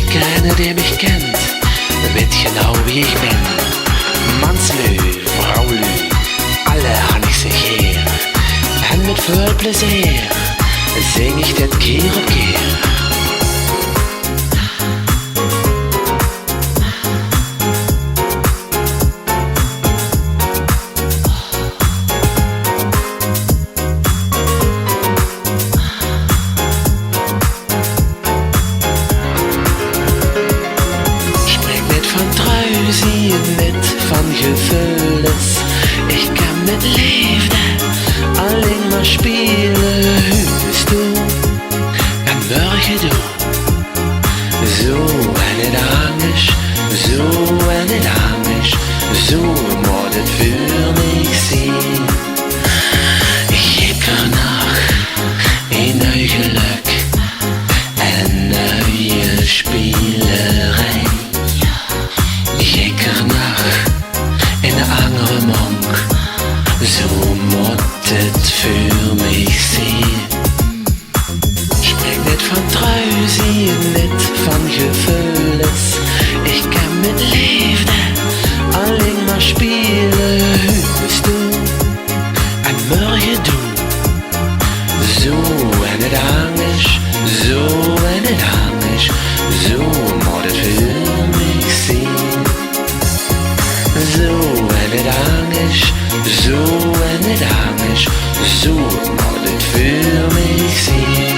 keiner, der mich kennt, weet genau wie ich bin. Manslö, Fraulö, alle han ich sich her. En met veel plezier zing ich dit keer op keer. Zie je met van gevoelens. Ik kan met liefde alleen maar spelen. Hütest du en morgen du. Zo en het anders, zo en het anders. Zo moet het voor mij zijn. Ik heb er nog een nieuw geluk en nieuwe spielerij. Jekker nacht in een andere monk, zo moet het voor mij zijn. Spreek niet van trouw, zie je niet van gevoelens. Ik kan met liefde alleen maar spelen. Hütest du en morgen du. Zo en het anders, zo en het anders. Zo moet het voor mij zijn. Zo en het anders, zo en het anders. Zo moet het voor mij zijn.